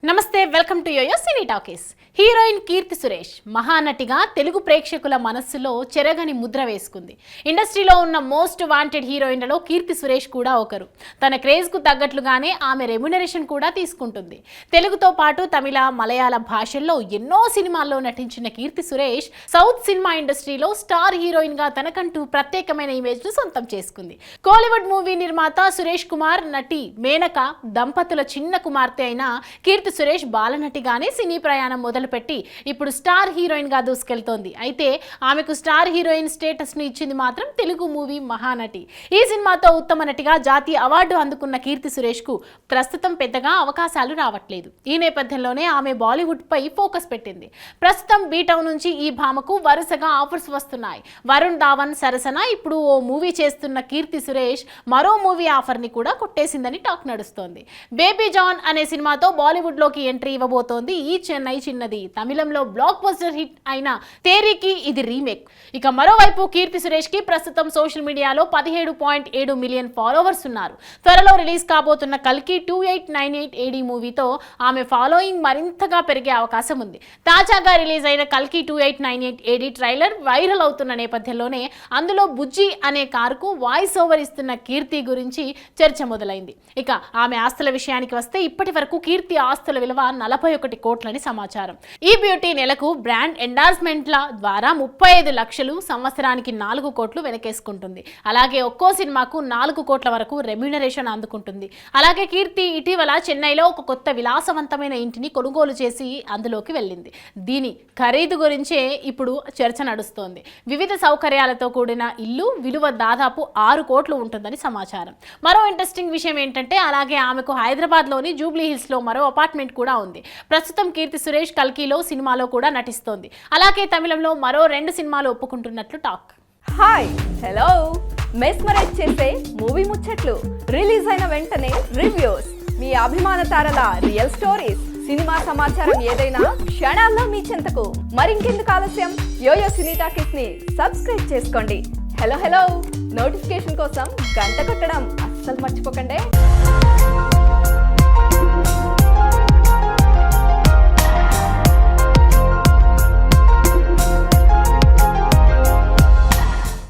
నమస్తే welcome to YoYo cine talkies. Heroine Keerthy Suresh మహానటిగా తెలుగు ప్రేక్షకుల మనస్సులో చెరగని ముద్ర వేసుకుంది. ఇండస్ట్రీలో ఉన్న మోస్ట్ వాంటెడ్ హీరోయిన్లలో కీర్తి సురేష్ కూడా ఒకరు. తన క్రేజ్కు తగ్గట్లుగానే ఆమె రెమ్యునరేషన్ కూడా తీసుకుంటుంది. తెలుగుతో పాటు తమిళ, మలయాళ భాషల్లో ఎన్నో సినిమాల్లో నటించిన కీర్తి సురేష్ సౌత్ సినిమా ఇండస్ట్రీలో స్టార్ హీరోయిన్గా తనకంటూ ప్రత్యేకమైన ఇమేజ్ను సొంతం చేసుకుంది. కోలీవుడ్ మూవీ నిర్మాత సురేష్ కుమార్, నటి మేనక దంపతుల చిన్న కుమార్తె అయిన కీర్తి సురేష్ బాలనటిగానే సినీ ప్రయాణం మొదలుపెట్టి ఇప్పుడు స్టార్ హీరోయిన్ గా దూసుకెళ్తోంది. అయితే ఆమెకు స్టార్ హీరోయిన్ స్టేటస్ ను ఇచ్చింది మాత్రం తెలుగు మూవీ మహానటి. ఈ సినిమాతో ఉత్తమ నటిగా జాతీయ అవార్డు అందుకున్న కీర్తి సురేష్ కు ప్రస్తుతం పెద్దగా అవకాశాలు రావట్లేదు. ఈ నేపథ్యంలోనే ఆమె బాలీవుడ్ పై ఫోకస్ పెట్టింది. ప్రస్తుతం బీటౌన్ నుంచి ఈ భామకు వరుసగా ఆఫర్స్ వస్తున్నాయి. వరుణ్ ధావన్ సరసన ఇప్పుడు ఓ మూవీ చేస్తున్న కీర్తి సురేష్ మరో మూవీ ఆఫర్ ని కూడా కొట్టేసిందని టాక్ నడుస్తోంది. బేబీ జాన్ అనే సినిమాతో బాలీవుడ్ లోకి ఎంట్రీ ఇవ్వబోతోంది ఈ చెన్నై చిన్నది. తమిళంలో బ్లాక్ బస్టర్ హిట్ అయిన తేరీకి ఇది రీమేక్. ఇక మరోవైపు కీర్తి సురేష్ కి ప్రస్తుతం సోషల్ మీడియాలో 17.7 మిలియన్ ఫాలోవర్స్ ఉన్నారు. త్వరలో రిలీజ్ కాబోతున్న కల్కి 2898 AD మూవీతో ఆమె ఫాలోయింగ్ మరింతగా పెరిగే అవకాశం ఉంది. తాజాగా రిలీజ్ అయిన కల్కి 2898 AD ట్రైలర్ వైరల్ అవుతున్న నేపథ్యంలోనే అందులో బుజ్జి అనే కారుకు వాయిస్ ఓవర్ ఇస్తున్న కీర్తి గురించి చర్చ మొదలైంది. ఇక ఆమె ఆస్తుల విషయానికి వస్తే ఇప్పటి వరకు కీర్తి ఆస్తుల విలువ 41 కోట్లని సమాచారం. ఈ బ్యూటీ నెలకు బ్రాండ్ ఎండార్స్మెంట్ల ద్వారా 35 లక్షలు, సంవత్సరానికి 4 కోట్లు వెనకేసుకుంటుంది. అలాగే ఒక్కో సినిమాకు 4 కోట్ల వరకు రెమ్యునరేషన్ అందుకుంటుంది. అలాగే కీర్తి ఇటీవల చెన్నైలో ఒక కొత్త విలాసవంతమైన ఇంటిని కొనుగోలు చేసి అందులోకి వెళ్ళింది. దీని ఖరీదు గురించే ఇప్పుడు చర్చ నడుస్తోంది. వివిధ సౌకర్యాలతో కూడిన ఇల్లు విలువ దాదాపు 6 కోట్లు ఉంటుందని సమాచారం. మరో ఇంట్రెస్టింగ్ విషయం ఏంటంటే అలాగే ఆమెకు హైదరాబాద్లోని జూబ్లీ హిల్స్ లో మరో అపార్ట్మెంట్ కూడా ఉంది. ప్రస్తుతం కీర్తి సురేష్ కల్కిలో సినిమాలో కూడా నటిస్తోంది. అలాగే తమిళంలో మరో 2 సినిమాలు ఒప్పుకుంటున్నట్లు టాక్. హాయ్, హలో, మెస్మరైజ్ చేసే మూవీ ముచ్చట్లు, రిలీజ్ అయిన వెంటనే రివ్యూస్, మీ అభిమాన తారల రియల్ స్టోరీస్, సినిమా సమాచారం ఏదైనా క్షణాల్లో మీ చెంతకు. మరింకెందుకు ఆలస్యం, యోయో సినీ టాకీస్ ని సబ్స్క్రైబ్ చేసుకోండి. హలో హలో నోటిఫికేషన్ కోసం గంట కొట్టడం అస్సలు మర్చిపోకండి.